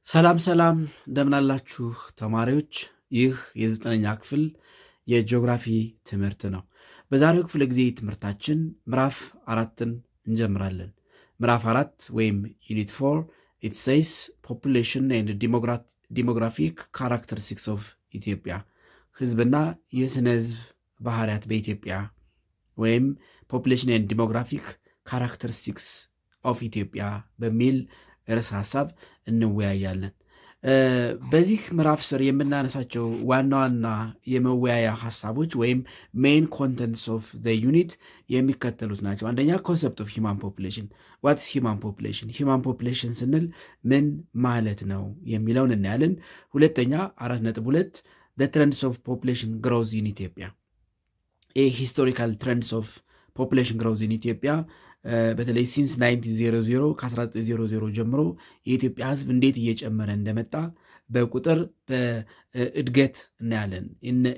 ሰላም ሰላም እንደምን አላችሁ ተማሪዎች? ይህ የዘጠነኛ ክፍል የጂኦግራፊ ትምህርት ነው። በዛሬው ክፍለ ጊዜ ትምህርታችን ምዕራፍ 4ን እንጀምራለን። ምዕራፍ 4 ወይም ዩኒት 4 ኢት ሴይስ ፖፑሌሽን ኤንድ ዲሞግራፊክ ካራክተሪስቲክስ ኦፍ ኢትዮጵያ፣ ህዝብና የስነ ህዝብ ባህሪያት በኢትዮጵያ ወይም ፖፑሌሽን ኤንድ ዲሞግራፊክ ካራክተሪስቲክስ ኦፍ ኢትዮጵያ በሚል ርዕሰ ሀሳብ እንወያያለን። በዚህ ምዕራፍ ስር የምናነሳቸው ዋና ዋና የመወያያ ሀሳቦች ወይም ሜይን ኮንተንትስ ኦፍ ዘ ዩኒት የሚከተሉት ናቸው። አንደኛ ኮንሰፕት ኦፍ ሂማን ፖፑሌሽን፣ ዋትስ ሂማን ፖፑሌሽን፣ ሂማን ፖፑሌሽን ስንል ምን ማለት ነው የሚለውን እናያለን። ሁለተኛ 4.2 ዘ ትሬንድስ ኦፍ ፖፑሌሽን ግሮዝ ኢን ኢትዮጵያ፣ ሂስቶሪካል ትሬንድስ ኦፍ ፖፑሌሽን ግሮዝ ኢን ኢትዮጵያ በተለይ ሲንስ 1900 ከ1900 ጀምሮ የኢትዮጵያ ህዝብ እንዴት እየጨመረ እንደመጣ በቁጥር በእድገት እናያለን።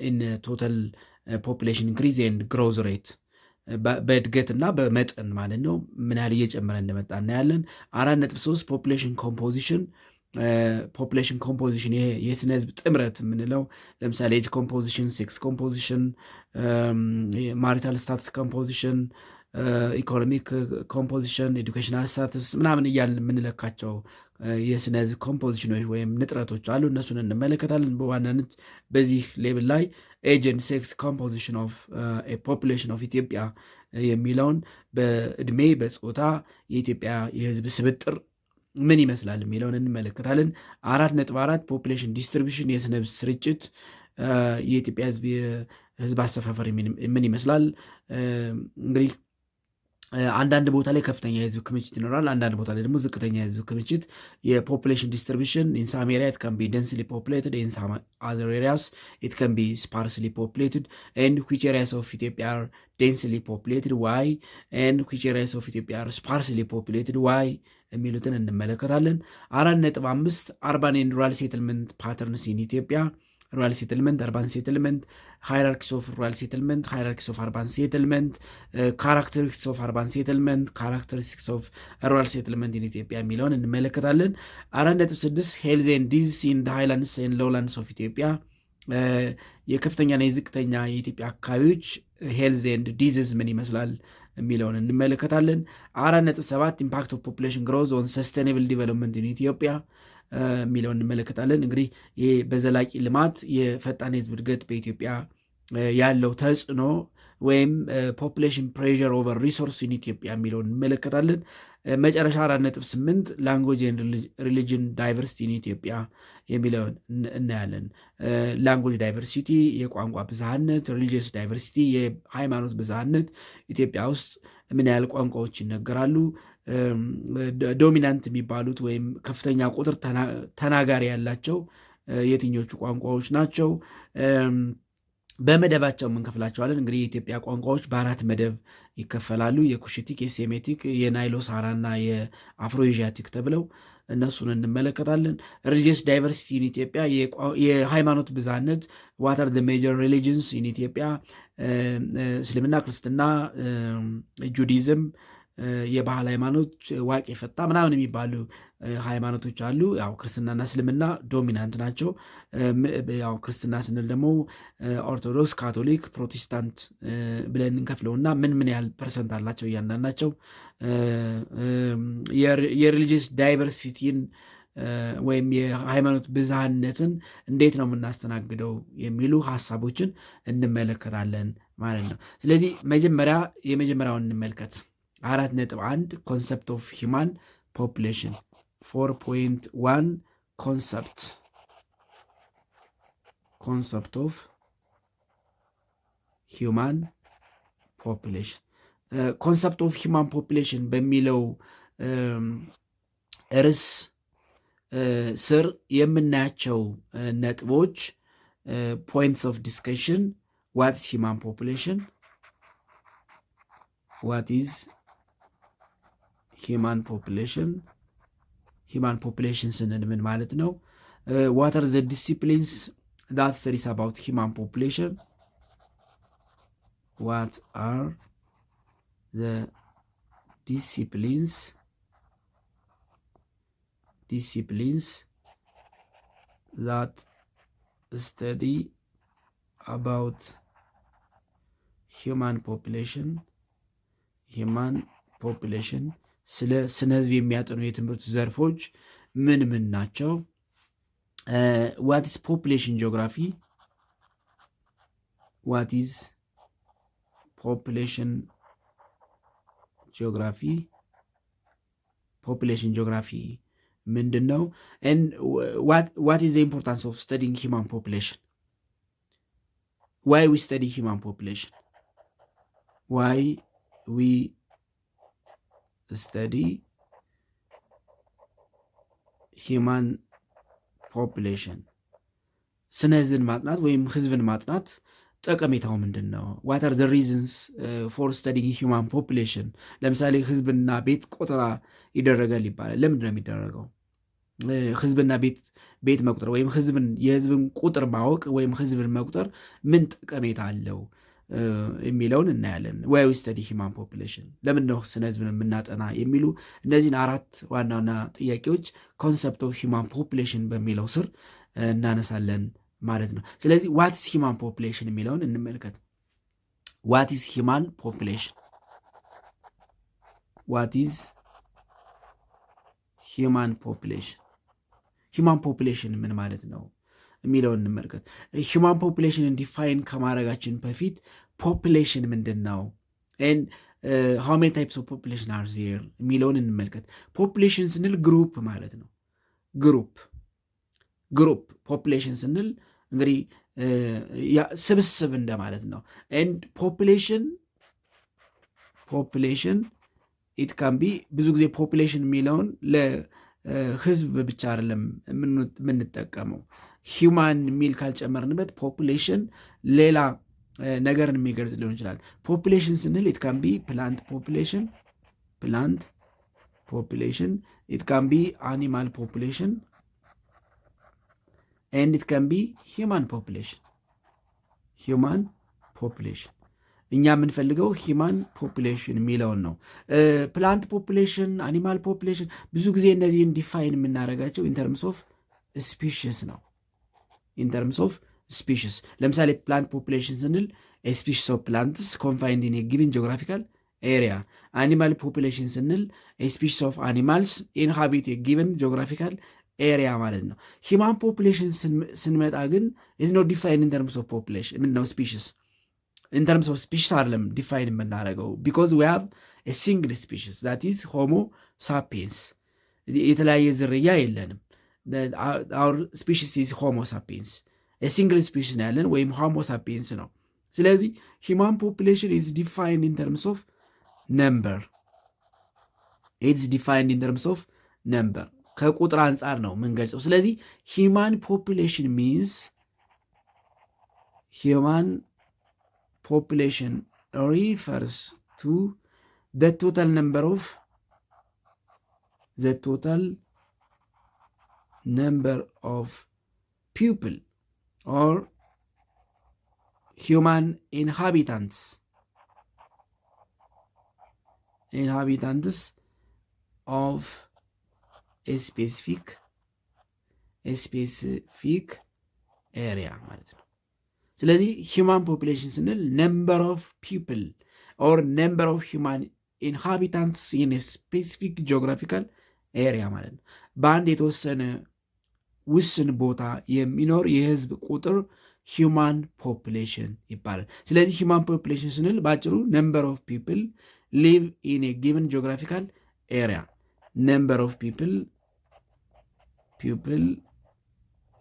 ኢን ቶታል ፖፑሌሽን ኢንክሪዝ ኤንድ ግሮዝ ሬት በእድገትና በመጠን ማለት ነው ምን ያህል እየጨመረ እንደመጣ እናያለን። 4.3 ፖፑሌሽን ኮምፖዚሽን፣ ፖፑሌሽን ኮምፖዚሽን ይሄ የስነ ህዝብ ጥምረት የምንለው ለምሳሌ ኤጅ ኮምፖዚሽን፣ ሴክስ ኮምፖዚሽን፣ ማሪታል ስታትስ ኮምፖዚሽን፣ ኢኮኖሚክ ኮምፖዚሽን፣ ኤዱኬሽናል ስታትስ ምናምን እያልን የምንለካቸው የስነ ህዝብ ኮምፖዚሽኖች ወይም ንጥረቶች አሉ። እነሱን እንመለከታለን። በዋናነት በዚህ ሌብል ላይ ኤጅ ኤንድ ሴክስ ኮምፖዚሽን ኦፍ ፖፑሌሽን ኦፍ ኢትዮጵያ የሚለውን በእድሜ በጾታ የኢትዮጵያ የህዝብ ስብጥር ምን ይመስላል የሚለውን እንመለከታለን። 4.4 ፖፑሌሽን ዲስትሪቢሽን የስነ ህዝብ ስርጭት የኢትዮጵያ ህዝብ አሰፋፈር ምን ይመስላል። እንግዲህ አንዳንድ ቦታ ላይ ከፍተኛ የህዝብ ክምችት ይኖራል፣ አንዳንድ ቦታ ላይ ደግሞ ዝቅተኛ የህዝብ ክምችት። የፖፑሌሽን ዲስትሪቢሽን ኢን ሳም ኤሪያ ኢት ካን ቢ ደንስሊ ፖፑሌትድ ኢን ሳም አዘር ኤሪያስ ኢት ካን ቢ ስፓርስሊ ፖፑሌትድ ኤንድ ዊች ኤሪያስ ኦፍ ኢትዮጵያ አር ዴንስሊ ፖፑሌትድ ዋይ ኤንድ ዊች ኤሪያስ ኦፍ ኢትዮጵያ አር ስፓርስሊ ፖፑሌትድ ዋይ የሚሉትን እንመለከታለን። 4.5 አርባን ኤንድ ሩራል ሴትልመንት ፓተርንስ ኢን ኢትዮጵያ፣ ሩራል ሴትልመንት፣ አርባን ሴትልመንት፣ ሃይራርኪስ ኦፍ ሩራል ሴትልመንት፣ ሃይራርኪስ ኦፍ አርባን ሴትልመንት፣ ካራክተሪስቲክስ ኦፍ አርባን ሴትልመንት፣ ካራክተሪስቲክስ ኦፍ ሩራል ሴትልመንት ኢን ኢትዮጵያ የሚለውን እንመለከታለን። 4.6 ሄልዝ ኤንድ ዲዚዝ ኢን ሃይላንድስ ኤንድ ሎውላንድስ ኦፍ ኢትዮጵያ፣ የከፍተኛና የዝቅተኛ የኢትዮጵያ አካባቢዎች ሄልዝ ኤንድ ዲዚዝ ምን ይመስላል የሚለውን እንመለከታለን። 4.7 ኢምፓክት ኦፍ ፖፑሌሽን ግሮዝ ኦን ሰስቴናብል ዲቨሎፕመንት ኢን ኢትዮጵያ የሚለውን እንመለከታለን። እንግዲህ ይህ በዘላቂ ልማት የፈጣን የህዝብ እድገት በኢትዮጵያ ያለው ተጽዕኖ ወይም ፖፑሌሽን ፕሬዠር ኦቨር ሪሶርስ ኢን ኢትዮጵያ የሚለውን እንመለከታለን። መጨረሻ 4.8 ላንጉዌጅ ኤንድ ሪሊጅን ዳይቨርሲቲ ኢን ኢትዮጵያ የሚለውን እናያለን። ላንጉዌጅ ዳይቨርሲቲ የቋንቋ ብዝሃነት፣ ሪሊጂየስ ዳይቨርሲቲ የሃይማኖት ብዝሃነት፣ ኢትዮጵያ ውስጥ ምን ያህል ቋንቋዎች ይነገራሉ፣ ዶሚናንት የሚባሉት ወይም ከፍተኛ ቁጥር ተናጋሪ ያላቸው የትኞቹ ቋንቋዎች ናቸው፣ በመደባቸው እንከፍላቸዋለን። እንግዲህ የኢትዮጵያ ቋንቋዎች በ4 መደብ ይከፈላሉ። የኩሽቲክ፣ የሴሜቲክ፣ የናይሎ ሳራ እና የአፍሮኤዥያቲክ ተብለው እነሱን እንመለከታለን። ሪሊጂየስ ዳይቨርሲቲ ኢን ኢትዮጵያ የሃይማኖት ብዝሃነት፣ ዋት አር ዘ ሜጀር ሪሊጅንስ ኢን ኢትዮጵያ፣ እስልምና፣ ክርስትና፣ ጁዲዝም፣ የባህል ሃይማኖት፣ ዋቄ ፈታ ምናምን የሚባሉ ሃይማኖቶች አሉ። ያው ክርስትናና እስልምና ዶሚናንት ናቸው። ያው ክርስትና ስንል ደግሞ ኦርቶዶክስ፣ ካቶሊክ፣ ፕሮቴስታንት ብለን እንከፍለውና ምን ያህል ፐርሰንት አላቸው እያንዳንዳቸው። የሪሊጂየስ ዳይቨርሲቲን ወይም የሃይማኖት ብዝሃነትን እንዴት ነው የምናስተናግደው የሚሉ ሀሳቦችን እንመለከታለን ማለት ነው። ስለዚህ የመጀመሪያውን እንመልከት። 4.1 ኮንሰፕት ኦፍ ሂማን ፖፑሌሽን 4.1 ኮንሰፕት ኦፍ ሂማን ፖፑሌሽን። ኮንሰፕት ኦፍ ሂማን ፖፑሌሽን በሚለው ርዕስ ስር የምናያቸው ነጥቦች ፖይንትስ ኦፍ ዲስከሽን፣ ዋት ኢዝ ሂማን ፖፑሌሽን፣ ዋት ኢዝ ሂማን ፖፑሌሽን፣ ሂማን ፖፑሌሽን ስንል ምን ማለት ነው? ዋት አር ዘ ዲሲፕሊንስ ዳት ስተዲስ አባውት ሂማን ፖፑሌሽን፣ ዋት አር ዘ ዲሲፕሊንስ that study about human population ስለ ስነ ህዝብ የሚያጠኑ የትምህርት ዘርፎች ምን ምን ናቸው? what is population geography? what is population geography ምንድን ነው? and what is the importance of studying human population? why we study human population? why we study human population? ስነ ህዝብን ማጥናት ወይም ህዝብን ማጥናት ጠቀሜታው ምንድን ነው? what are the reasons for studying human population? ለምሳሌ ህዝብና ቤት ቆጠራ ይደረጋል ይባላል። ለምንድን ነው የሚደረገው? ህዝብና ቤት መቁጠር ወይም የህዝብን ቁጥር ማወቅ ወይም ህዝብን መቁጠር ምን ጠቀሜታ አለው የሚለውን እናያለን። why we study human population? ለምን ነው ስነ ህዝብን የምናጠና? የሚሉ እነዚህን 4 ዋና ዋና ጥያቄዎች ኮንሰፕት ኦፍ ሂማን ፖፑሌሽን በሚለው ስር እናነሳለን ማለት ነው። ስለዚህ ዋት ኢዝ ሂማን ፖፑሌሽን የሚለውን እንመልከት። ዋት ኢዝ ሂማን ፖፑሌሽን? ዋት ኢዝ ሂማን ፖፑሌሽን? ሂማን ፖፑሌሽን ምን ማለት ነው የሚለውን እንመልከት። ሂማን ፖፑሌሽንን ዲፋይን ከማድረጋችን በፊት ፖፑሌሽን ምንድን ነው ኤንድ ሃው ሜኒ ታይፕስ ኦፍ ፖፑሌሽን አር ዜር የሚለውን እንመልከት። ፖፑሌሽን ስንል ግሩፕ ማለት ነው። ግሩፕ ፖፑሌሽን ስንል እንግዲህ ስብስብ እንደማለት ነው። ኤንድ ፖፑሌሽን ኢት ካን ቢ ብዙ ጊዜ ፖፑሌሽን የሚለውን ለህዝብ ብቻ አይደለም የምንጠቀመው። ሂውማን የሚል ካልጨመርንበት ፖፑሌሽን ሌላ ነገርን የሚገልጽ ሊሆን ይችላል። ፖፑሌሽን ስንል ኢት ካን ቢ ፕላንት ፖፑሌሽን ኢት ካን ቢ አኒማል ፖፑሌሽን ኤንድ ኢት ካን ቢ ሂውማን ፖፑሌሽን። እኛ የምንፈልገው ሂማን ፖፑሌሽን የሚለውን ነው። ፕላንት ፖፑሌሽን፣ አኒማል ፖፑሌሽን ብዙ ጊዜ እነዚህን ዲፋይን የምናደርጋቸው ኢንተርምስ ኦፍ ስፒሽስ ነው። ለምሳሌ ፕላንት ፖፑሌሽን ስንል ስፒሽስ ኦፍ ፕላንትስ ኮንፋይንድ ኢን ጊቨን ጂኦግራፊካል ኤሪያ። አኒማል ፖፑሌሽን ስንል ስፒሽስ ኦፍ አኒማልስ ኢንሃቢት ጊቨን ጂኦግራፊካል ኤሪያ ማለት ነው። ሂማን ፖፑሌሽን ስንመጣ ግን ኢዝ ኖት ዲፋይን ኢንተርምስ ኦፍ ፖፑሌሽን ምንድነው ስፒሽስ ኢንተርምስ ኦፍ ስፒሽስ አይደለም ዲፋይን የምናደርገው ቢኮዝ ዊ ሃቭ ኤ ሲንግል ስፒሽስ ዛት ኢዝ ሆሞ ሳፒየንስ። የተለያየ ዝርያ የለንም። አውር ስፒሽስ ኢዝ ሆሞ ሳፒየንስ። ሲንግል ስፒሽስ ነው ያለን ወይም ሆሞ ሳፒየንስ ነው። ስለዚህ ሂማን ፖፑሌሽን ኢዝ ዲፋይንድ ኢን ተርምስ ኦፍ ነምበር። ከቁጥር አንጻር ነው የምንገልጸው። ስለዚህ ሂማን ፖፑሌሽን ሚንስ population refers to the total number of people or human inhabitants of a specific area ማለት ነው። ስለዚህ ሂማን ፖፑሌሽን ስንል ነምበር ኦፍ ፒፕል ኦር ነምበር ኦፍ ሂማን ኢንሃቢታንትስ ኢን ስፔሲፊክ ጂኦግራፊካል ኤሪያ ማለት ነው። በአንድ የተወሰነ ውስን ቦታ የሚኖር የህዝብ ቁጥር ሂማን ፖፑሌሽን ይባላል። ስለዚህ ሂማን ፖፑሌሽን ስንል በአጭሩ ነምበር ኦፍ ፒፕል ሊቭ ኢን ጊቨን ጂኦግራፊካል ኤሪያ። ነምበር ኦፍ ፒፕል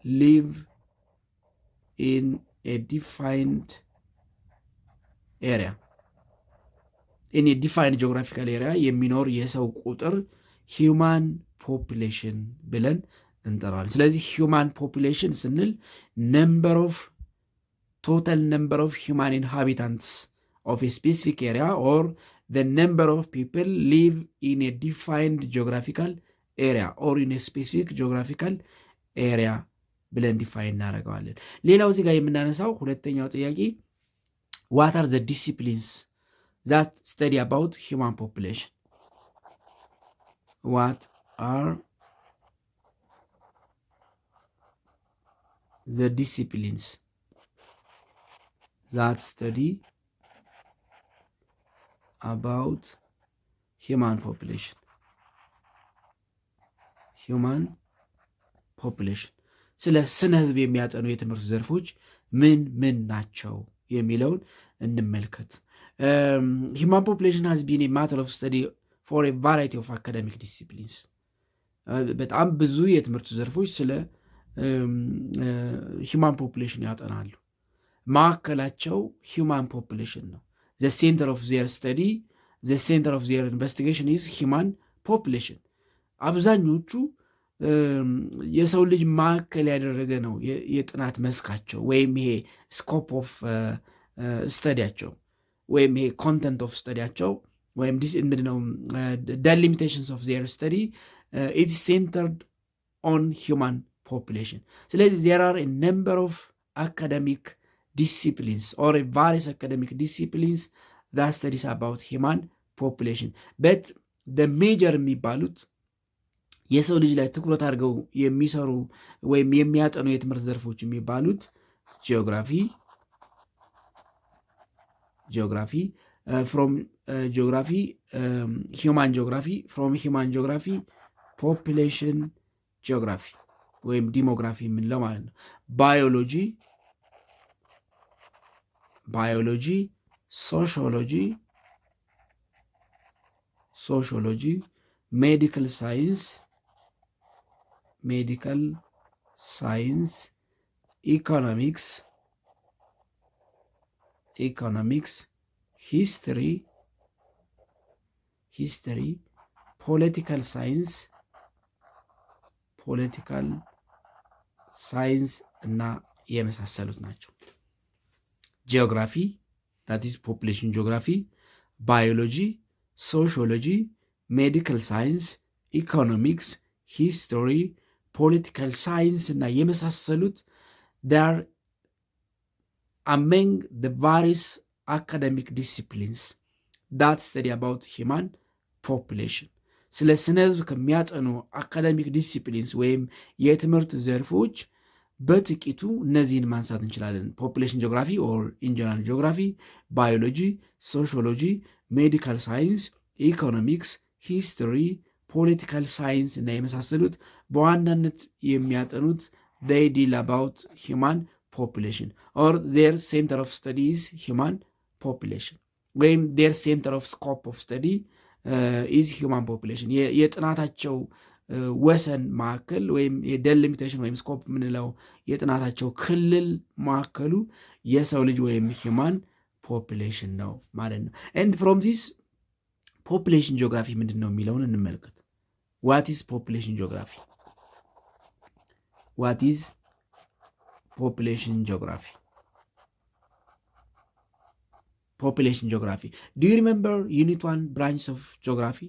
ሊቭ ኢን a defined geographical area የሚኖር የሰው ቁጥር ሂውማን ፖፑሌሽን ብለን እንጠራዋለን። ስለዚህ ሂውማን ፖፑሌሽን ስንል total number of human inhabitants of a specific area or the number of people live in a defined geographical area or in a specific geographical area ብለን ዲፋይን እናደርገዋለን። ሌላው እዚህ ጋር የምናነሳው ሁለተኛው ጥያቄ ዋት አር ዘ ዲሲፕሊንስ ዛት ስተዲ አባውት ሂውማን ፖፑሌሽን? ዋት አር the disciplines that study about human population ስለ ስነ ህዝብ የሚያጠኑ የትምህርት ዘርፎች ምን ምን ናቸው የሚለውን እንመልከት። human population has been a matter of study for a variety of academic disciplines። በጣም ብዙ የትምህርት ዘርፎች ስለ human population ያጠናሉ። ማዕከላቸው human population ነው። the center of their study, the center of their investigation is human population። አብዛኞቹ የሰው ልጅ ማዕከል ያደረገ ነው የጥናት መስካቸው ወይም ይሄ ስኮፕ ኦፍ ስተዲያቸው ወይም ይሄ ኮንተንት ኦፍ ስተዲያቸው ወይም ምንድነው ዴሊሚቴሽንስ ኦፍ ዜር ስተዲ ኢት ኢዝ ሴንተርድ ኦን ሂውማን ፖፑሌሽን። ስለዚህ ዜር አር ኤ ነምበር ኦፍ አካደሚክ ዲሲፕሊንስ ኦር ቫሪየስ አካደሚክ ዲሲፕሊንስ ዛት ስተዲስ አባውት ሂውማን ፖፑሌሽን በት ሜጀር የሚባሉት የሰው ልጅ ላይ ትኩረት አድርገው የሚሰሩ ወይም የሚያጠኑ የትምህርት ዘርፎች የሚባሉት ጂኦግራፊ ፍሮም ጂኦግራፊ ሂውማን ጂኦግራፊ ፍሮም ሂውማን ጂኦግራፊ ፖፑሌሽን ጂኦግራፊ ወይም ዲሞግራፊ የምንለው ማለት ነው። ባዮሎጂ ሶሺዮሎጂ ሜዲካል ሳይንስ ኢኮኖሚክስ ሂስትሪ ፖለቲካል ሳይንስ እና የመሳሰሉት ናቸው። ጂኦግራፊ that is population geography፣ ባዮሎጂ፣ ሶሺዮሎጂ፣ ሜዲካል ሳይንስ፣ ኢኮኖሚክስ፣ ሂስቶሪ፣ ፖለቲካል ሳይንስ እና የመሳሰሉት they are among the various academic disciplines that study about human population። ስለ ስነ ህዝብ ከሚያጠኑ አካዳሚክ ዲሲፕሊንስ ወይም የትምህርት ዘርፎች በጥቂቱ እነዚህን ማንሳት እንችላለን። ፖፑሌሽን ጂኦግራፊ ኦር ኢንጀነራል ጂኦግራፊ፣ ባዮሎጂ፣ ሶሺዮሎጂ፣ ሜዲካል ሳይንስ፣ ኢኮኖሚክስ፣ ሂስትሪ፣ ፖለቲካል ሳይንስ እና የመሳሰሉት በዋናነት የሚያጠኑት they deal about human population or their center of study is human population ወይም their center of scope of study is human population። የጥናታቸው ወሰን ማዕከል ወይም የዴሊሚቴሽን ወይም ስኮፕ የምንለው የጥናታቸው ክልል ማዕከሉ የሰው ልጅ ወይም ሂውማን ፖፑሌሽን ነው ማለት ነው። ኤንድ ፍሮም ዚስ ፖፑሌሽን ጂኦግራፊ ምንድን ነው የሚለውን እንመልከት። ዋት ኢዝ ፖፑሌሽን ጂኦግራፊ? ዋት ኢዝ ፖፑሌሽን ጂኦግራፊ? ፖፑሌሽን ጂኦግራፊ ዱ ዩ ሪሜምበር ዩኒት 1 ብራንች ኦፍ ጂኦግራፊ?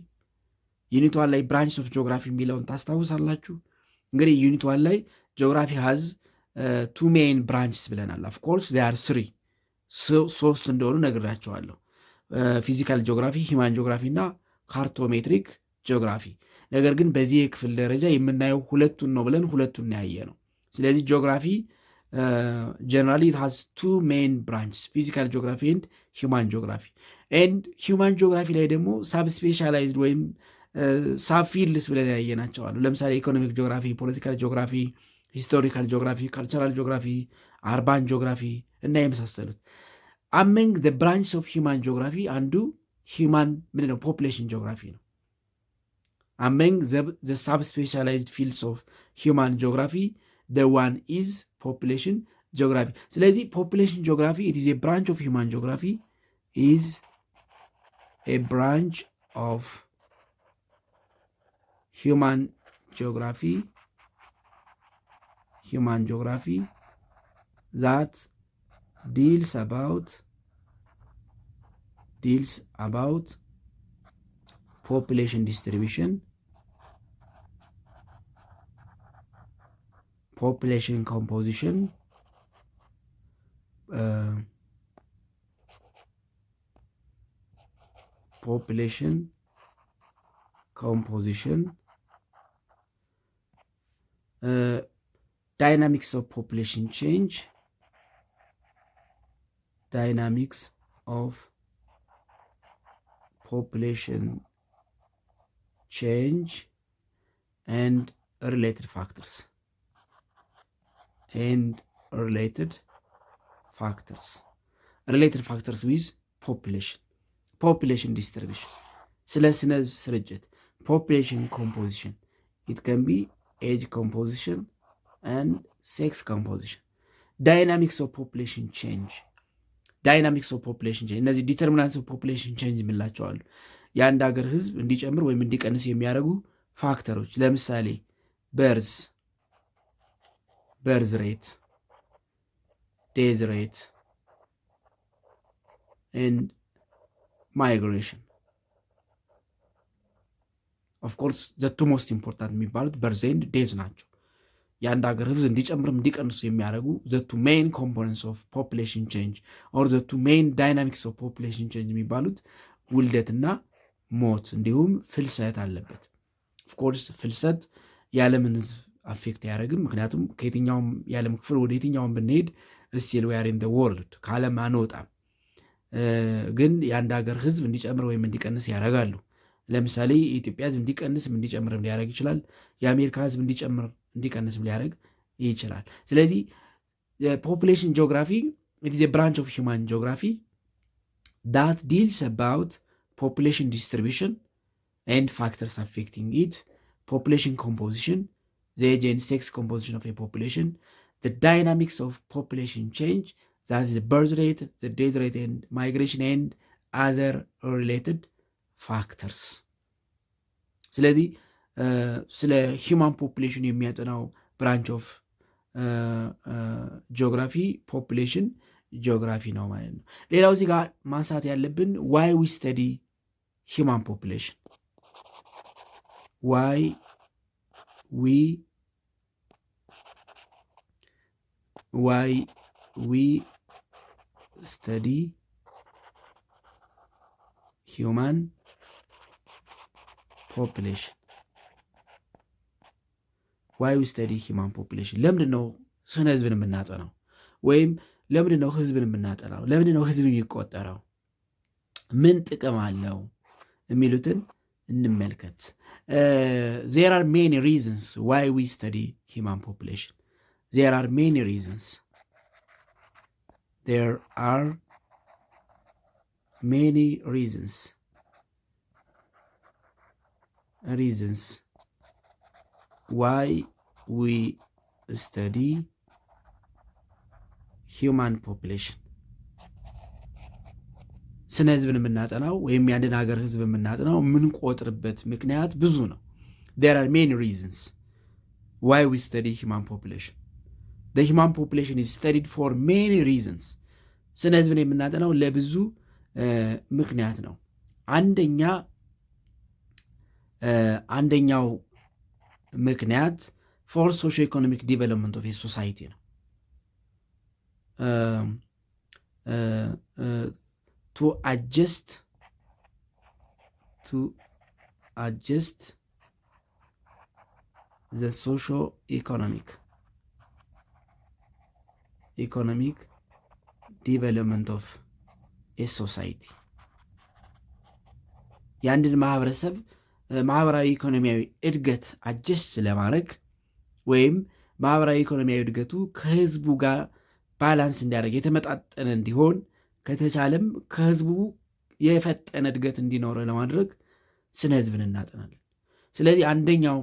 ዩኒት 1 ላይ ብራንች ኦፍ ጂኦግራፊ የሚለውን ታስታውሳላችሁ? እንግዲህ ዩኒት 1 ላይ ጂኦግራፊ ሃዝ ቱ ሜይን ብራንችስ ብለናል። ኦፍኮርስ ዜ አር ስሪ፣ ሶስት እንደሆኑ ነግራቸዋለሁ። ፊዚካል ጂኦግራፊ፣ ሂማን ጂኦግራፊ እና ካርቶሜትሪክ ጂኦግራፊ። ነገር ግን በዚህ የክፍል ደረጃ የምናየው ሁለቱን ነው ብለን ሁለቱን ያየ ነው። ስለዚህ ጂኦግራፊ ጀነራሊ ኢት ሃዝ ቱ ሜይን ብራንችስ ፊዚካል ጂኦግራፊ ኤንድ ሂማን ጂኦግራፊ። ኤንድ ሂማን ጂኦግራፊ ላይ ደግሞ ሳብስፔሻላይዝድ ወይም ሳብፊልድስ ብለን ያየናቸው አሉ። ለምሳሌ ኢኮኖሚክ ጂኦግራፊ፣ ፖለቲካል ጂኦግራፊ፣ ሂስቶሪካል ጂኦግራፊ፣ ካልቸራል ጂኦግራፊ፣ አርባን ጂኦግራፊ እና የመሳሰሉት። አመንግ ዘ ብራንች ኦፍ ሂማን ጂኦግራፊ አንዱ ሂማን ምንድነው ፖፑሌሽን ጂኦግራፊ ነው። አመንግ ዘ ሳብስፔሻላይዝድ ፊልድስ ኦፍ ሂማን ጂኦግራፊ the one is population geography። ስለዚህ population geography it is a branch of human geography, is a branch of human geography that deals about population distribution, population composition, dynamics of population change, dynamics of population change and related factors, related factors with population distribution. ስለ ስነ ስርጭት population composition, it can be age composition and sex composition. dynamics of population change, እነዚህ ዲተርሚናንትስ ኦፍ ፖፑሌሽን ቼንጅ የምላቸው አሉ። የአንድ ሀገር ህዝብ እንዲጨምር ወይም እንዲቀንስ የሚያደርጉ ፋክተሮች፣ ለምሳሌ በርዝ ሬት፣ ዴዝ ሬት ኤንድ ማይግሬሽን። ኦፍኮርስ ዘ ቱ ሞስት ኢምፖርታንት የሚባሉት በርዝ ኤንድ ዴዝ ናቸው። የአንድ ሀገር ህዝብ እንዲጨምርም እንዲቀንሱ የሚያደርጉ ዘ ቱ ሜይን ኮምፖነንትስ ኦፍ ፖፑሌሽን ቼንጅ ኦር ዘ ቱ ሜይን ዳይናሚክስ ኦፍ ፖፑሌሽን ቼንጅ የሚባሉት ውልደትና ሞት እንዲሁም ፍልሰት አለበት። ኦፍኮርስ ፍልሰት የዓለምን ህዝብ አፌክት አያደርግም። ምክንያቱም ከየትኛውም የዓለም ክፍል ወደ የትኛውም ብንሄድ ስቲል ዊ አር ኢን ዘ ወርልድ፣ ከዓለም አንወጣም። ግን የአንድ ሀገር ህዝብ እንዲጨምር ወይም እንዲቀንስ ያደርጋሉ። ለምሳሌ የኢትዮጵያ ህዝብ እንዲቀንስም እንዲጨምርም ሊያደርግ ይችላል። የአሜሪካ ህዝብ እንዲጨምር እንዲቀንስም ሊያደርግ ይችላል። ስለዚህ ፖፑሌሽን ጂኦግራፊ ኢት ኢዝ ኤ ብራንች ኦፍ ሂውማን ጂኦግራፊ ዳት ዲልስ አባውት population distribution and factors affecting it, population composition, the age and sex composition of a population, the dynamics of population change, that is the birth rate, the death rate and migration and other related factors. ስለዚህ ስለ ሂውማን ፖፑሌሽን የሚያጠናው ብራንች ኦፍ ጂኦግራፊ ፖፑሌሽን ጂኦግራፊ ነው ማለት ነው። ሌላው እዚህ ጋር ማንሳት ያለብን ዋይ ዊ ስተዲ human population, why we study human population, ለምንድን ነው ስነ ህዝብን የምናጠናው? ወይም ለምንድን ነው ህዝብን የምናጠናው? ለምንድን ነው ህዝብ የሚቆጠረው? ምን ጥቅም አለው የሚሉትን እንመልከት። there are many reasons why we study human population. There are many reasons why we study human population. ስነ ህዝብን የምናጠናው ወይም የአንድን ሀገር ህዝብ የምናጠናው የምንቆጥርበት ምክንያት ብዙ ነው። there are many reasons why we study human population. the human population is studied for many reasons. ስነ ህዝብን የምናጠናው ለብዙ ምክንያት ነው። አንደኛው ምክንያት for socio-economic development of a society ነው። to adjust the socio-economic development of a society. የአንድን ማህበረሰብ ማህበራዊ ኢኮኖሚያዊ እድገት አጀስት ለማድረግ ወይም ማህበራዊ ኢኮኖሚያዊ እድገቱ ከህዝቡ ጋር ባላንስ እንዲያደርግ የተመጣጠነ እንዲሆን ከተቻለም ከህዝቡ የፈጠነ እድገት እንዲኖረ ለማድረግ ስነ ህዝብን እናጠናለን። ስለዚህ አንደኛው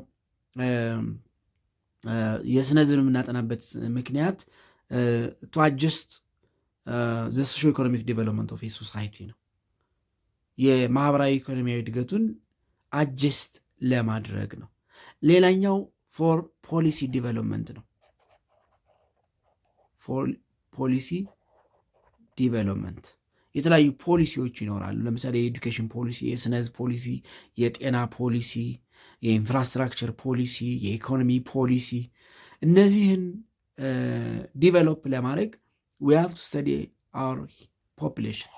የስነ ህዝብን የምናጠናበት ምክንያት to adjust the socio-economic development of a society ነው። የማህበራዊ ኢኮኖሚያዊ እድገቱን አጀስት ለማድረግ ነው። ሌላኛው ፎር ፖሊሲ ዲቨሎፕመንት ነው። ፎር ፖሊሲ ዲቨሎፕመንት የተለያዩ ፖሊሲዎች ይኖራሉ። ለምሳሌ የኤዱኬሽን ፖሊሲ፣ የስነ ህዝብ ፖሊሲ፣ የጤና ፖሊሲ፣ የኢንፍራስትራክቸር ፖሊሲ፣ የኢኮኖሚ ፖሊሲ። እነዚህን ዲቨሎፕ ለማድረግ we have to study our population።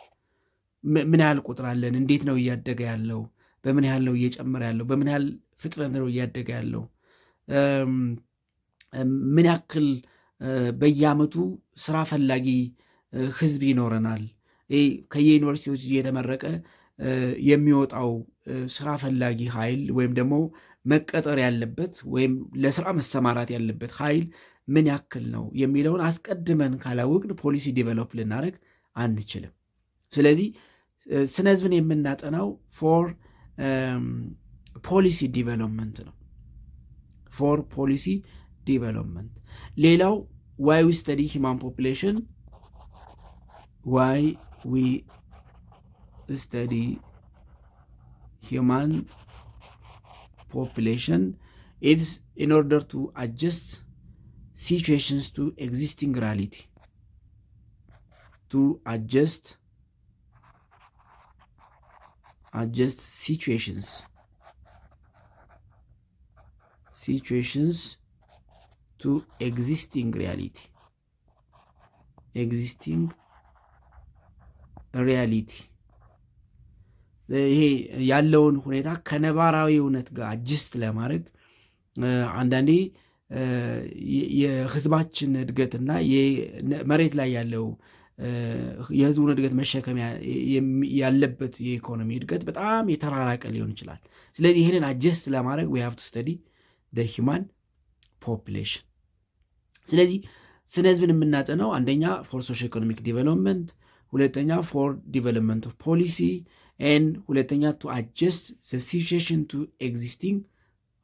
ምን ያህል ቁጥር አለን? እንዴት ነው እያደገ ያለው? በምን ያህል ነው እየጨመረ ያለው? በምን ያህል ፍጥነት ነው እያደገ ያለው? ምን ያክል በየዓመቱ ስራ ፈላጊ ህዝብ ይኖረናል? ከየዩኒቨርሲቲዎች እየተመረቀ የሚወጣው ስራ ፈላጊ ኃይል ወይም ደግሞ መቀጠር ያለበት ወይም ለስራ መሰማራት ያለበት ኃይል ምን ያክል ነው የሚለውን አስቀድመን ካላወቅን ፖሊሲ ዲቨሎፕ ልናደርግ አንችልም። ስለዚህ ስነ ህዝብን የምናጠናው ፎር ፖሊሲ ዲቨሎፕመንት ነው። ፎር ፖሊሲ ዲቨሎፕመንት። ሌላው ዋይ ዊ ስተዲ ሂማን ፖፕሌሽን ዋይ ዊ ስተዲ ሂማን population is in order to adjust situations to existing reality, to adjust situations to existing reality, ይሄ ያለውን ሁኔታ ከነባራዊ እውነት ጋር አጅስት ለማድረግ አንዳንዴ የህዝባችን እድገትና መሬት ላይ ያለው የህዝቡን እድገት መሸከም ያለበት የኢኮኖሚ እድገት በጣም የተራራቀ ሊሆን ይችላል። ስለዚህ ይህንን አጀስት ለማድረግ we have to study the human population። ስለዚህ ስነ ህዝብን የምናጠነው አንደኛ ፎር ሶሾ ኢኮኖሚክ ዲቨሎፕመንት፣ ሁለተኛ ፎር ዲቨሎፕመንት ኦፍ ፖሊሲ ኤንድ ሁለተኛ ቱ አጀስት ዘ ሲቹዌሽን ቱ ኤግዚስቲንግ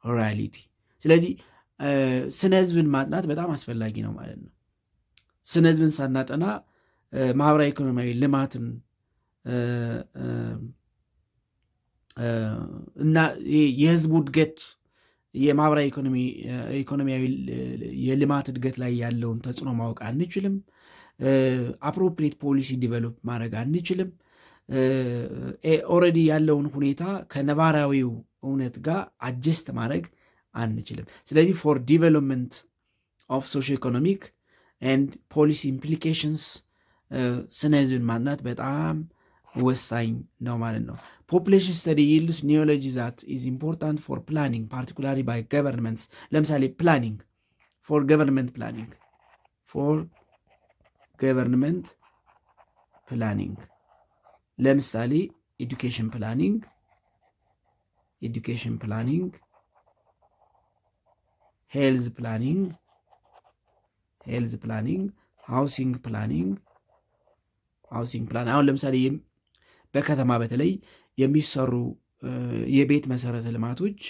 ሪያሊቲ። ስለዚህ ስነ ህዝብን ማጥናት በጣም አስፈላጊ ነው ማለት ነው። ስነ ህዝብን ሳናጠና ማህበራዊ ኢኮኖሚያዊ ልማትን እና የህዝቡ እድገት የማህበራዊ ኢኮኖሚያዊ የልማት እድገት ላይ ያለውን ተጽዕኖ ማወቅ አንችልም። አፕሮፕሪየት ፖሊሲ ዲቨሎፕ ማድረግ አንችልም። ኦልሬዲ ያለውን ሁኔታ ከነባራዊው እውነት ጋር አጀስት ማድረግ አንችልም። ስለዚህ ፎር ዲቨሎፕመንት ኦፍ ሶሾ ኢኮኖሚክ ኤንድ ፖሊሲ ኢምፕሊኬሽንስ ስነ ህዝብን ማጥናት በጣም ወሳኝ ነው ማለት ነው። ፖፑሌሽን ስተዲ ይልድስ ኒዮሎጂ ዛት ኢዝ ኢምፖርታንት ፎር ፕላኒንግ ፓርቲኩላሪ ባይ ገቨርንመንትስ። ለምሳሌ ፕላኒንግ ፎር ገቨርንመንት ፕላኒንግ ለምሳሌ ኤዱኬሽን ፕላኒንግ፣ ሄልዝ ፕላኒንግ፣ ሃውሲንግ ፕላኒንግ። አሁን ለምሳሌ በከተማ በተለይ የሚሰሩ የቤት መሰረተ ልማቶች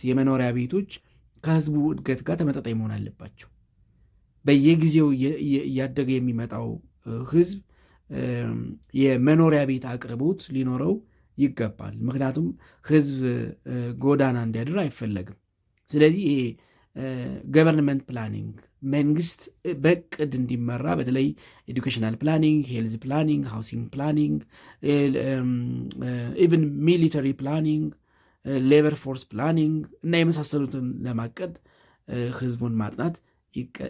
የመኖሪያ ቤቶች ከህዝቡ እድገት ጋር ተመጣጣኝ መሆን አለባቸው። በየጊዜው እያደገ የሚመጣው ህዝብ የመኖሪያ ቤት አቅርቦት ሊኖረው ይገባል። ምክንያቱም ህዝብ ጎዳና እንዲያድር አይፈለግም። ስለዚህ ይሄ ገቨርንመንት ፕላኒንግ መንግስት በቅድ እንዲመራ በተለይ ኤዱኬሽናል ፕላኒንግ፣ ሄልዝ ፕላኒንግ፣ ሃውሲንግ ፕላኒንግ፣ ኢቨን ሚሊተሪ ፕላኒንግ፣ ሌበር ፎርስ ፕላኒንግ እና የመሳሰሉትን ለማቀድ ህዝቡን ማጥናት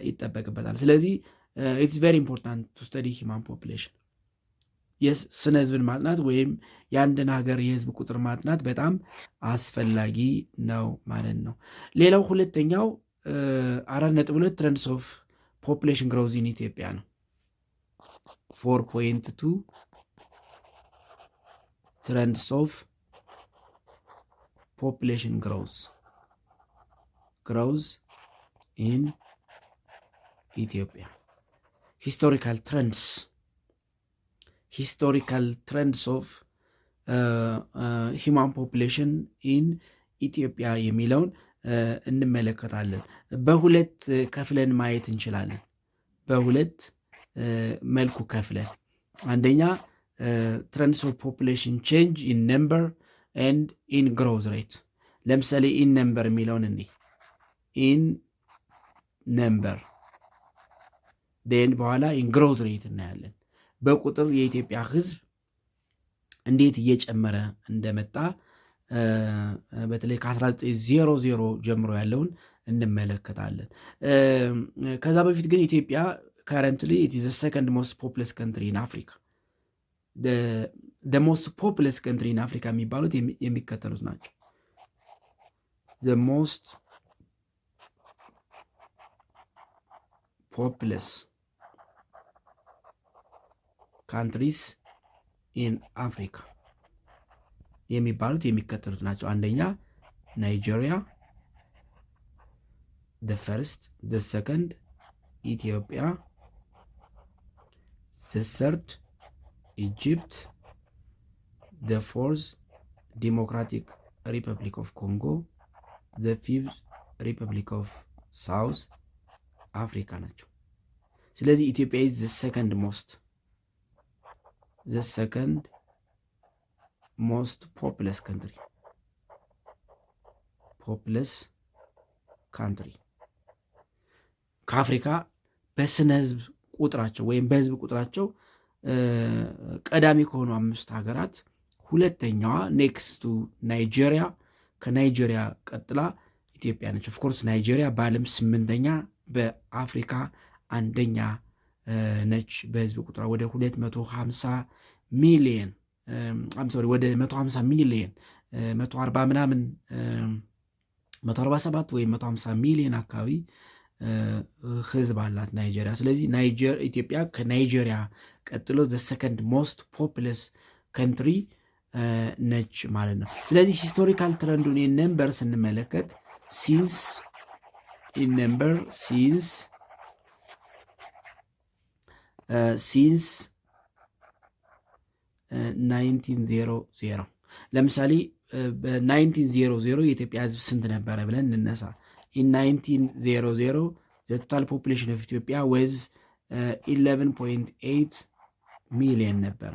ይጠበቅበታል። ስለዚህ ኢትስ ቬሪ ኢምፖርታንት ቱ ስተዲ ሂማን ፖፑሌሽን። የስነ ህዝብን ማጥናት ወይም የአንድን ሀገር የህዝብ ቁጥር ማጥናት በጣም አስፈላጊ ነው ማለት ነው። ሌላው ሁለተኛው 4.2 ትረንድስ ኦፍ ፖፑሌሽን ግሮዝ ኢን ኢትዮጵያ ነው። 4.2 ትረንድስ ኦፍ ፖፑሌሽን ግሮዝ ኢን ኢትዮጵያ። ሂስቶሪካል ትረንድስ ኦፍ ሂማን ፖፑሌሽን ኢን ኢትዮጵያ የሚለውን እንመለከታለን። በሁለት ከፍለን ማየት እንችላለን። በሁለት መልኩ ከፍለን አንደኛ ትረንድስ ኦፍ ፖፑሌሽን ቼንጅ ኢን ነምበር ኤንድ ኢን ግሮዝ ሬት። ለምሳሌ ኢን ነምበር የሚለውን ኢን ነምበር ን በኋላ ኢን ግሮዝ ሬት እናያለን። በቁጥር የኢትዮጵያ ህዝብ እንዴት እየጨመረ እንደመጣ በተለይ ከ1900 ጀምሮ ያለውን እንመለከታለን። ከዛ በፊት ግን ኢትዮጵያ ከረንትሊ ኢት ኢዝ ዘ ሰከንድ ሞስት ፖፕለስ ካንትሪ ኢን አፍሪካ። ዘ ሞስት ፖፕለስ ካንትሪ ኢን አፍሪካ የሚባሉት የሚከተሉት ናቸው። ዘ ሞስት ፖፕለስ ካንትሪስ ኢን አፍሪካ የሚባሉት የሚከተሉት ናቸው። አንደኛ ናይጄሪያ፣ the first, the second ኢትዮጵያ፣ the third Egypt, the fourth Democratic Republic of Congo, the fifth Republic of South Africa ናቸው። ስለዚህ ኢትዮጵያ is the second most populous country ከአፍሪካ በስነ ህዝብ ቁጥራቸው ወይም በህዝብ ቁጥራቸው ቀዳሚ ከሆኑ 5 ሀገራት ሁለተኛዋ ኔክስቱ ናይጄሪያ፣ ከናይጄሪያ ቀጥላ ኢትዮጵያ ነች። ኦፍኮርስ ናይጄሪያ በዓለም 8ኛ በአፍሪካ አንደኛ ነች። በህዝብ ቁጥሯ ወደ 250 ሚሊየን ወደ 150 ሚሊየን 140 ምናምን 147 ወይም 150 ሚሊየን አካባቢ ህዝብ አላት ናይጄሪያ። ስለዚህ ኢትዮጵያ ከናይጄሪያ ቀጥሎ ዘ ሰከንድ ሞስት ፖፕለስ ካንትሪ ነች ማለት ነው። ስለዚህ ሂስቶሪካል ትረንዱን ነምበር ስንመለከት ሲንስ 1900 ለምሳሌ በ1900 የኢትዮጵያ ህዝብ ስንት ነበረ ብለን እንነሳ። in 1900 the total population of Ethiopia was 11.8 ሚሊዮን ነበረ።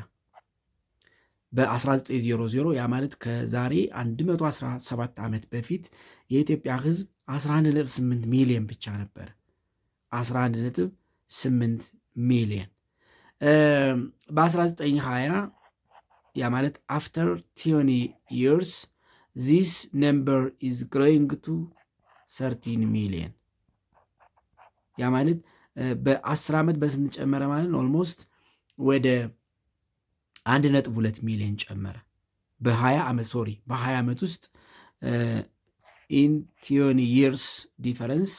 በ1900 ያ ማለት ከዛሬ 117 ዓመት በፊት የኢትዮጵያ ህዝብ 11.8 ሚሊዮን ብቻ ነበረ። 11.8 ሚሊዮን በ1920 ያ ማለት after 20 years this number is growing to 13 ሚሊዮን። ያ ማለት በ10 ዓመት በስንት ጨመረ ማለት ነው? ኦልሞስት ወደ 1.2 ሚሊዮን ጨመረ። በ20 ዓመት ውስጥ in 20 years difference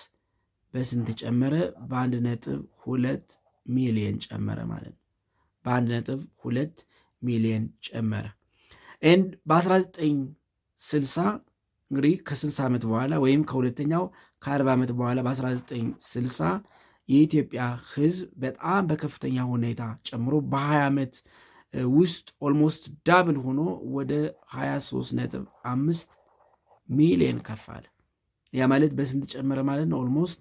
በስንት ጨመረ? በ1.2 ሚሊዮን ጨመረ ማለት ነው። በ1.2 ሚሊዮን ጨመረ። ኤንድ በ1960 እንግዲህ ከ60 ዓመት በኋላ ወይም ከሁለተኛው ከ40 ዓመት በኋላ በ1960 የኢትዮጵያ ህዝብ በጣም በከፍተኛ ሁኔታ ጨምሮ በ20 ዓመት ውስጥ ኦልሞስት ዳብል ሆኖ ወደ 23.5 ሚሊዮን ከፍ አለ። ያ ማለት በስንት ጨመረ ማለት ነው? ኦልሞስት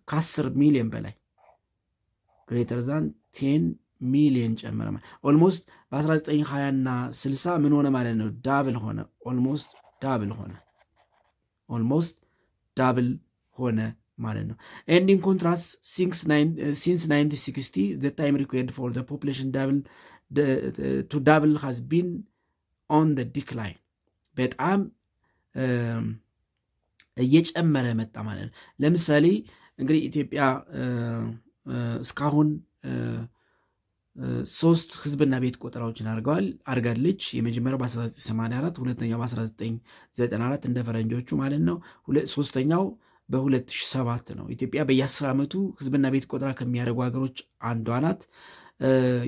ከ10 ሚሊዮን በላይ ግሬተር ዛን 10 ሚሊዮን ጨመረ ማለት ኦልሞስት በ1920 እና 60 ምን ሆነ ማለት ነው? ዳብል ሆነ። ኦልሞስት ዳብል ሆነ ማለት ነው። and in contrast since 1960 the time required for the population to double has been on the decline በጣም እየጨመረ መጣ ማለት ነው። ለምሳሌ እንግዲህ ኢትዮጵያ እስካሁን 3 ህዝብና ቤት ቆጠራዎችን አድርጋለች። የመጀመሪያው በ1984፣ ሁለተኛው በ1994 እንደ ፈረንጆቹ ማለት ነው። ሶስተኛው በ2007 ነው። ኢትዮጵያ በየ10 ዓመቱ ህዝብና ቤት ቆጠራ ከሚያደርጉ ሀገሮች አንዷ ናት።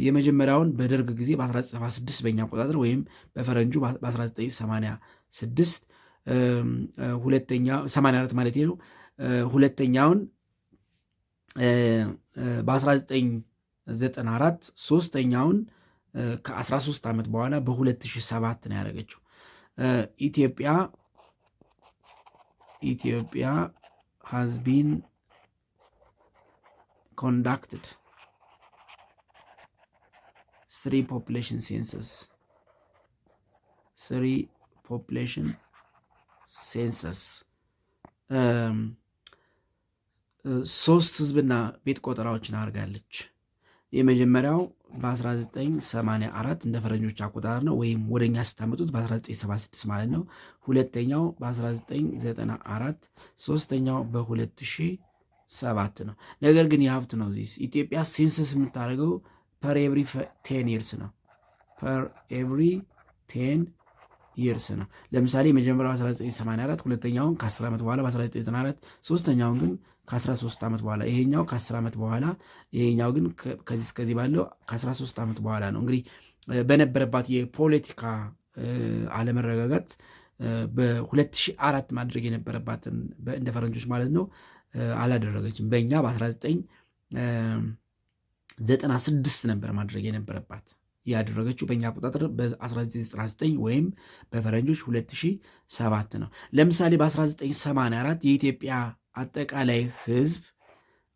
የመጀመሪያውን በደርግ ጊዜ በ1976 በእኛ አቆጣጠር ወይም በፈረንጁ በ1986 84 ማለት ነው። ሁለተኛውን በ1994 ሶስተኛውን ከ13 ዓመት በኋላ በ2007 ነው ያደረገችው። ኢትዮጵያ has been conducted 3 population census 3 ህዝብና ቤት ቆጠራዎችን አድርጋለች። የመጀመሪያው በ1984 እንደ ፈረንጆች አቆጣጠር ነው፣ ወይም ወደኛ ስታመጡት በ1976 ማለት ነው። ሁለተኛው በ1994፣ ሶስተኛው በ2007 ነው። ነገር ግን የሀብት ነው ዚስ ኢትዮጵያ ሴንሰስ የምታደርገው ፐር ኤቭሪ 10 ይርስ ነው። ፐር ኤቭሪ 10 ይርስ ነው። ለምሳሌ መጀመሪያው 1984፣ ሁለተኛውን ከ10 ዓመት በኋላ በ1994፣ ሶስተኛውን ግን ከ13 ዓመት በኋላ፣ ይሄኛው ከ10 ዓመት በኋላ፣ ይሄኛው ግን ከዚህ እስከዚህ ባለው ከ13 ዓመት በኋላ ነው። እንግዲህ በነበረባት የፖለቲካ አለመረጋጋት በ2004 ማድረግ የነበረባትን እንደ ፈረንጆች ማለት ነው አላደረገችም። በእኛ በ1996 ነበር ማድረግ የነበረባት። ያደረገችው በእኛ አቆጣጠር በ1999 ወይም በፈረንጆች 2007 ነው። ለምሳሌ በ1984 የኢትዮጵያ አጠቃላይ ሕዝብ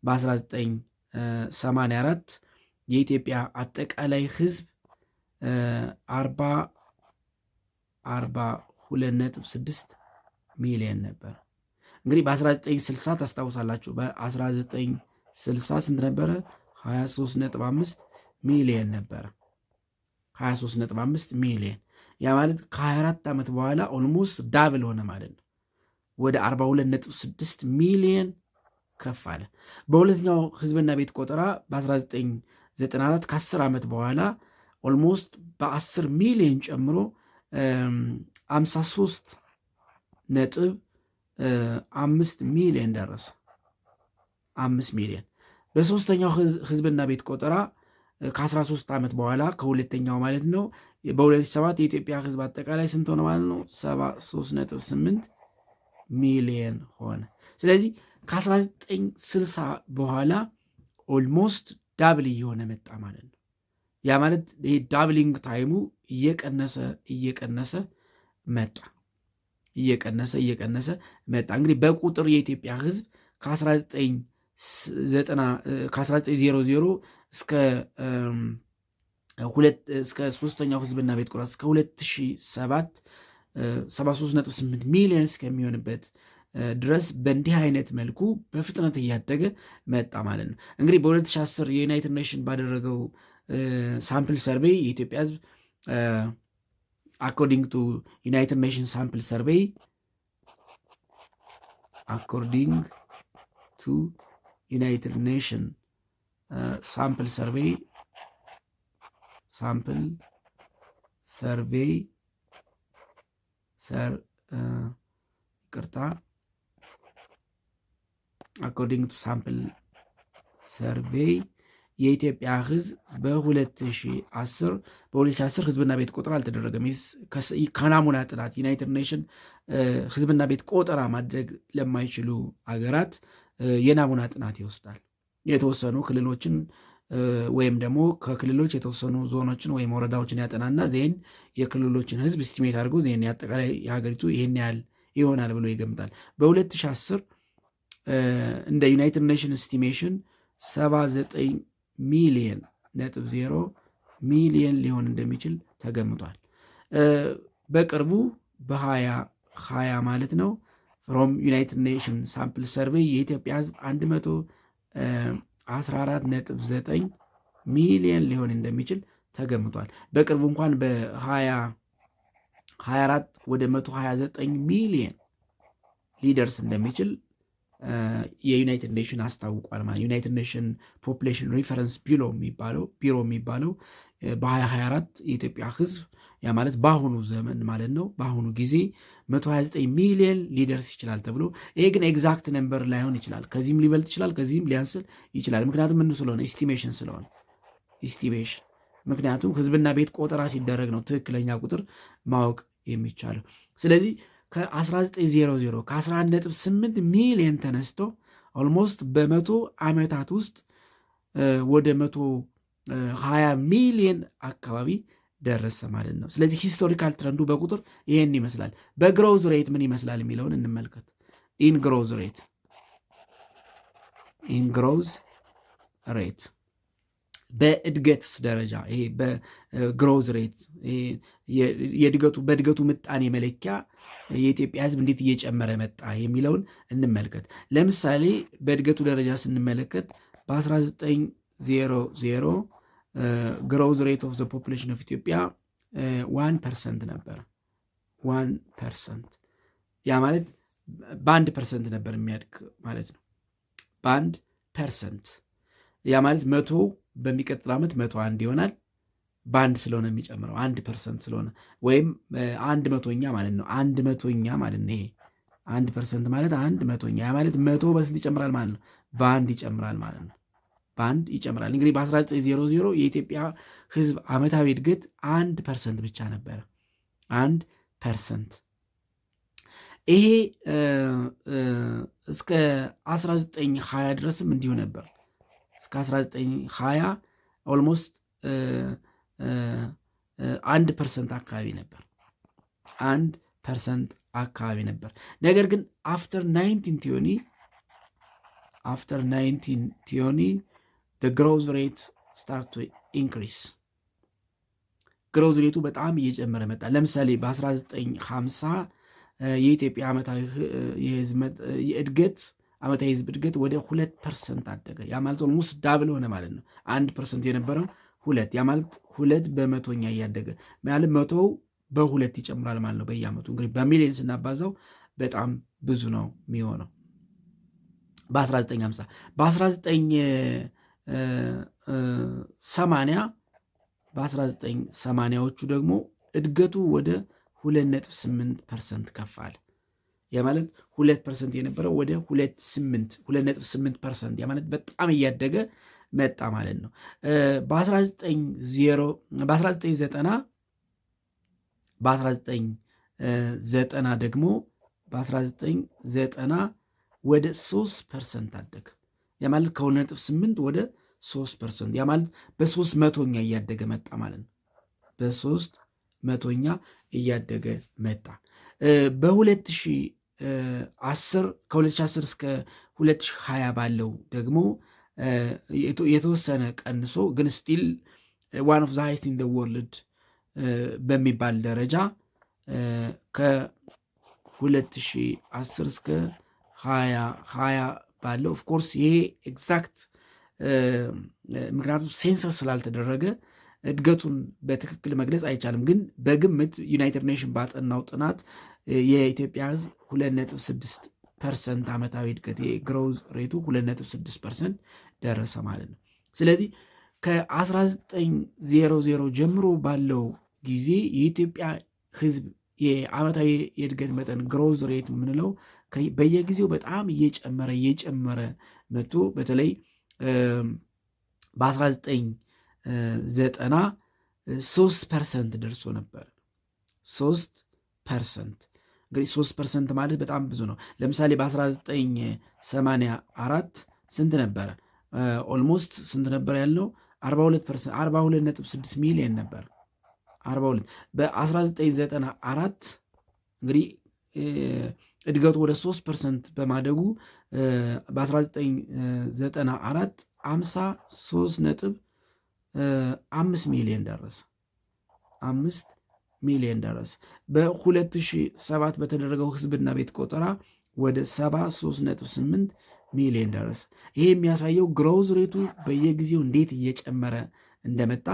በ1984 የኢትዮጵያ አጠቃላይ ሕዝብ 42.6 ሚሊዮን ነበር። እንግዲህ በ1960 ታስታውሳላችሁ። በ1960 ስንት ነበረ? 23.5 ሚሊዮን ነበረ። 23.5 ሚሊዮን። ያ ማለት ከ24 ዓመት በኋላ ኦልሞስት ዳብል ሆነ ማለት ነው። ወደ 42.6 ሚሊዮን ከፍ አለ። በሁለተኛው ህዝብና ቤት ቆጠራ በ1994 ከ10 ዓመት በኋላ ኦልሞስት በ10 ሚሊዮን ጨምሮ 53.5 ሚሊዮን ደረሰ። 5 ሚሊዮን። በሶስተኛው ህዝብና ቤት ቆጠራ ከ13 ዓመት በኋላ ከሁለተኛው ማለት ነው በ2007 የኢትዮጵያ ህዝብ አጠቃላይ ስንት ሆነ ማለት ነው? 73.8 ሚሊዮን ሆነ። ስለዚህ ከ1960 በኋላ ኦልሞስት ዳብል እየሆነ መጣ ማለት ነው። ያ ማለት ይህ ዳብሊንግ ታይሙ እየቀነሰ መጣ። እንግዲህ በቁጥር የኢትዮጵያ ህዝብ ከ1900 እስከ ሶስተኛው ህዝብና ቤት ቆጠራ እስከ 2007 73.8 ሚሊዮን እስከሚሆንበት ድረስ በእንዲህ አይነት መልኩ በፍጥነት እያደገ መጣ ማለት ነው። እንግዲህ በ2010 የዩናይትድ ኔሽን ባደረገው ሳምፕል ሰርቬይ የኢትዮጵያ ህዝብ አኮርዲንግ ቱ ዩናይትድ ኔሽን ሳምፕል ሰርቬይ ሳምፕል ሰርቬይ አኮርዲንግ ቱ ሳምፕል ሰርቬይ የኢትዮጵያ ህዝብ በ2010 ህዝብና ቤት ቆጠራ አልተደረገም። ከናሙና ጥናት ዩናይትድ ኔሽን ህዝብና ቤት ቆጠራ ማድረግ ለማይችሉ አገራት የናሙና ጥናት ይወስዳል። የተወሰኑ ክልሎችን ወይም ደግሞ ከክልሎች የተወሰኑ ዞኖችን ወይም ወረዳዎችን ያጠናና ዜን የክልሎችን ህዝብ ስቲሜት አድርጎ ዜን አጠቃላይ የሀገሪቱ ይህን ያህል ይሆናል ብሎ ይገምታል። በ2010 እንደ ዩናይትድ ኔሽን ስቲሜሽን 79.0 ሚሊየን ሊሆን እንደሚችል ተገምቷል። በቅርቡ በ2020 ማለት ነው ፍሮም ዩናይትድ ኔሽን ሳምፕል ሰርቬይ የኢትዮጵያ ህዝብ 114.9 ሚሊየን ሊሆን እንደሚችል ተገምቷል። በቅርቡ እንኳን በ2024 ወደ 129 ሚሊየን ሊደርስ እንደሚችል የዩናይትድ ኔሽን አስታውቋል። ማለት ዩናይትድ ኔሽን ፖፑሌሽን ሪፈረንስ ቢሮ የሚባለው በ2024 የኢትዮጵያ ህዝብ ያ ማለት በአሁኑ ዘመን ማለት ነው በአሁኑ ጊዜ 129 ሚሊዮን ሊደርስ ይችላል ተብሎ፣ ይሄ ግን ኤግዛክት ነምበር ላይሆን ይችላል። ከዚህም ሊበልጥ ይችላል፣ ከዚህም ሊያንስል ይችላል። ምክንያቱም ምን ስለሆነ ኢስቲሜሽን ስለሆነ ምክንያቱም ህዝብና ቤት ቆጠራ ሲደረግ ነው ትክክለኛ ቁጥር ማወቅ የሚቻለው። ስለዚህ ከ1900 ከ11.8 ሚሊዮን ተነስቶ ኦልሞስት በ100 ዓመታት ውስጥ ወደ 120 ሚሊዮን አካባቢ ደረሰ ማለት ነው። ስለዚህ ሂስቶሪካል ትረንዱ በቁጥር ይሄን ይመስላል። በግሮዝ ሬት ምን ይመስላል የሚለውን እንመልከት። ኢን ግሮዝ ሬት በእድገትስ ደረጃ ይሄ በግሮዝ ሬት በእድገቱ ምጣኔ መለኪያ የኢትዮጵያ ህዝብ እንዴት እየጨመረ መጣ የሚለውን እንመልከት። ለምሳሌ በእድገቱ ደረጃ ስንመለከት በ1900 ግሮዝ ሬት ኦፍ ዘ ፖፑሌሽን ኦፍ ኢትዮጵያ 1% ነበረ። 1% ያ ማለት በ1% ነበር የሚያድግ ማለት ነው። በ1% ያ ማለት 100 በሚቀጥል ዓመት 101 ይሆናል። በአንድ ስለሆነ የሚጨምረው 1% ስለሆነ ወይም 100ኛ ማለት ነው። 100ኛ ማለት ነው። ይሄ 1% ማለት 100ኛ ማለት 100 ይጨምራል ማለት ነው። በአንድ ይጨምራል ማለት ነው። በአንድ ይጨምራል። እንግዲህ በ1900 የኢትዮጵያ ህዝብ ዓመታዊ እድገት 1% ብቻ ነበረ። 1%። ይሄ እስከ 1920 ድረስም እንዲሁ ነበር። እስከ 1920 ኦልሞስት 1% አካባቢ ነበር። 1% አካባቢ ነበር። ነገር ግን አፍተር 1920 the growth rate start to increase ግሮዝ ሬቱ በጣም እየጨመረ መጣ። ለምሳሌ በ1950 የኢትዮጵያ ዓመታዊ ዓመታዊ ህዝብ እድገት ወደ 2% አደገ። ያ ማለት ኦልሞስት ዳብል ሆነ ማለት ነው። 1% የነበረው 2፣ ያ ማለት 2 በመቶኛ እያደገ ማለት 100 በ2 ይጨምራል ማለት ነው በየዓመቱ። እንግዲህ በሚሊዮን ስናባዛው በጣም ብዙ ነው የሚሆነው። በ1950 በ1980ዎቹ ደግሞ እድገቱ ወደ 2.8% ከፍ አለ። ያ ማለት 2% የነበረው ወደ 2.8%፣ ያ ማለት በጣም እያደገ መጣ ማለት ነው። በ1990 ደግሞ በ1990 ወደ 3% አደገ። ያ ማለት ከ2.8 ወደ 3%፣ ያ ማለት በ300ኛ እያደገ መጣ ማለት ነው። በ300ኛ እያደገ መጣ። በ2010 ከ2010 እስከ 2020 ባለው ደግሞ የተወሰነ ቀንሶ ግን ስቲል ዋን ኦፍ ዘ ሃይስት ኢን ዘ ወርልድ በሚባል ደረጃ ከ2010 እስከ 2020 ባለው ኦፍኮርስ ይሄ ኤግዛክት ምክንያቱም ሴንሰስ ስላልተደረገ እድገቱን በትክክል መግለጽ አይቻልም። ግን በግምት ዩናይትድ ኔሽን ባጠናው ጥናት የኢትዮጵያ ሕዝብ 2.6% ዓመታዊ እድገት የግሮዝ ሬቱ 2.6% ደረሰ ማለት ነው። ስለዚህ ከ1900 ጀምሮ ባለው ጊዜ የኢትዮጵያ ሕዝብ የዓመታዊ የእድገት መጠን ግሮዝ ሬት የምንለው በየጊዜው በጣም እየጨመረ መጥቶ በተለይ በ1990 3% ደርሶ ነበር። 3% እንግዲህ 3% ማለት በጣም ብዙ ነው። ለምሳሌ በ1984 ስንት ነበረ? ኦልሞስት ስንት ነበር ያልነው? 42.6 ሚሊዮን ነበር። 42 በ1994 እንግዲህ እድገቱ ወደ 3% በማደጉ በ1994 53.5 ሚሊዮን ደረሰ። 5 ሚሊዮን ደረሰ። በ2007 በተደረገው ህዝብና ቤት ቆጠራ ወደ 73.8 ሚሊዮን ደረሰ። ይሄ የሚያሳየው ግሮዝ ሬቱ በየጊዜው እንዴት እየጨመረ እንደመጣ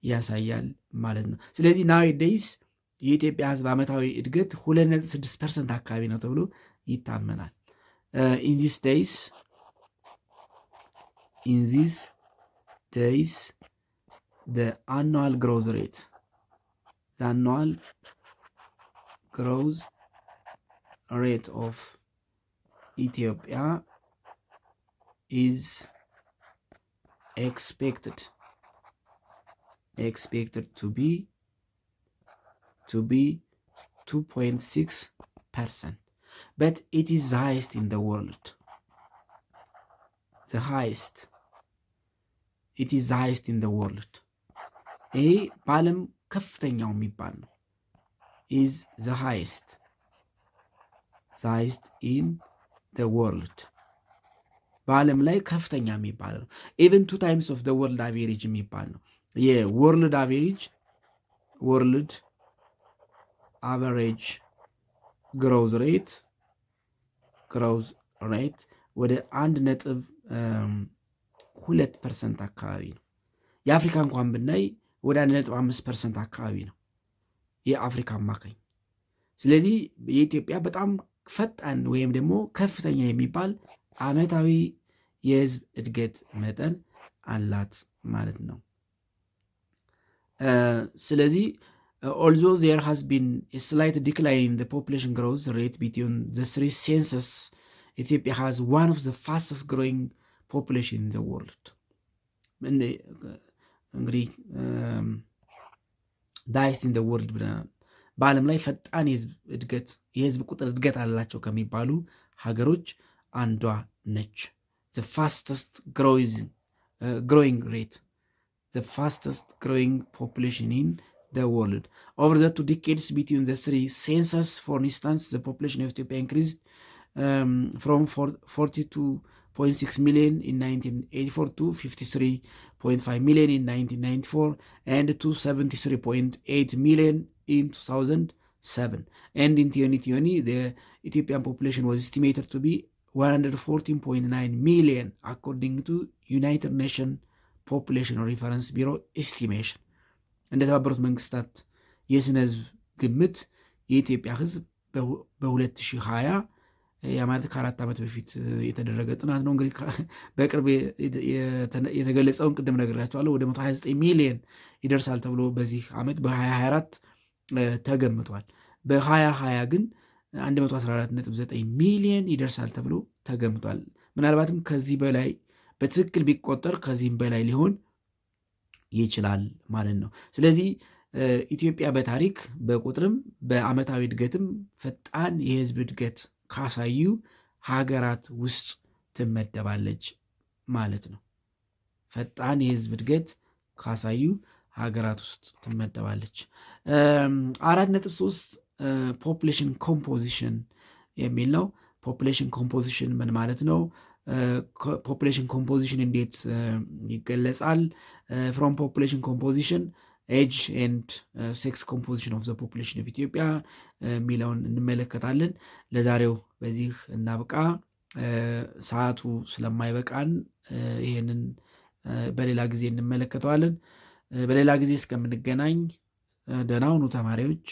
ያሳያል ማለት ነው። ስለዚህ ናውዴይስ የኢትዮጵያ ህዝብ ዓመታዊ እድገት 2.6% አካባቢ ነው ተብሎ ይታመናል። ኢን ዚስ ዴይስ the annual growth rate of Ethiopia is expected to be 2.6%, but it is the highest in the world. It is the highest in the world. ይሄ በዓለም ከፍተኛው የሚባል ነው። is the highest in the world በዓለም ላይ ከፍተኛ የሚባል ነው። even 2 times of the world average የሚባል ነው። የወርልድ አቨሬጅ ግሮዝ ሬት ወደ 1.2% አካባቢ ነው። የአፍሪካ እንኳን ብናይ ወደ 1.5% አካባቢ ነው የአፍሪካ አማካኝ። ስለዚህ የኢትዮጵያ በጣም ፈጣን ወይም ደግሞ ከፍተኛ የሚባል ዓመታዊ የህዝብ እድገት መጠን አላት ማለት ነው። ስለዚህ although there has been a slight decline in the population growth rate between the three census, Ethiopia has one of the fastest growing population in the world. እንግዲህ ዳይስት ኢን ዘ ወርልድ ብለናል። በዓለም ላይ ፈጣን የህዝብ ቁጥር እድገት አላቸው ከሚባሉ ሀገሮች አንዷ ነች። the fastest growing rate, the fastest growing population in the world. Over the 2 decades between the three census, for instance, the population of Ethiopia increased from 42.6 million in 1984 to 53.5 million in 1994 and to 73.8 million in 2007. And in 2020, the Ethiopian population was estimated to be 114.9 million according to United Nations Population Reference Bureau estimation. እንደተባበሩት መንግስታት የስነ ህዝብ ግምት የኢትዮጵያ ህዝብ በ2020 ማለት ከ4 ዓመት በፊት የተደረገ ጥናት ነው። እንግዲህ በቅርብ የተገለጸውን ቅድም ነግራቸዋለሁ። ወደ 129 ሚሊዮን ይደርሳል ተብሎ በዚህ ዓመት በ2024 ተገምቷል። በ2020 ግን 114.9 ሚሊዮን ይደርሳል ተብሎ ተገምቷል። ምናልባትም ከዚህ በላይ በትክክል ቢቆጠር ከዚህም በላይ ሊሆን ይችላል ማለት ነው። ስለዚህ ኢትዮጵያ በታሪክ በቁጥርም በአመታዊ እድገትም ፈጣን የህዝብ እድገት ካሳዩ ሀገራት ውስጥ ትመደባለች ማለት ነው። ፈጣን የህዝብ እድገት ካሳዩ ሀገራት ውስጥ ትመደባለች። 4.3 ፖፑሌሽን ኮምፖዚሽን የሚል ነው። ፖፑሌሽን ኮምፖዚሽን ምን ማለት ነው? ፖፑሌሽን ኮምፖዚሽን እንዴት ይገለጻል? ፍሮም ፖፑሌሽን ኮምፖዚሽን ኤጅ ኤንድ ሴክስ ኮምፖዚሽን ኦፍ ዘ ፖፑሌሽን ኦፍ ኢትዮጵያ የሚለውን እንመለከታለን። ለዛሬው በዚህ እናብቃ። ሰዓቱ ስለማይበቃን ይህንን በሌላ ጊዜ እንመለከተዋለን። በሌላ ጊዜ እስከምንገናኝ ደህና ሁኑ ተማሪዎች።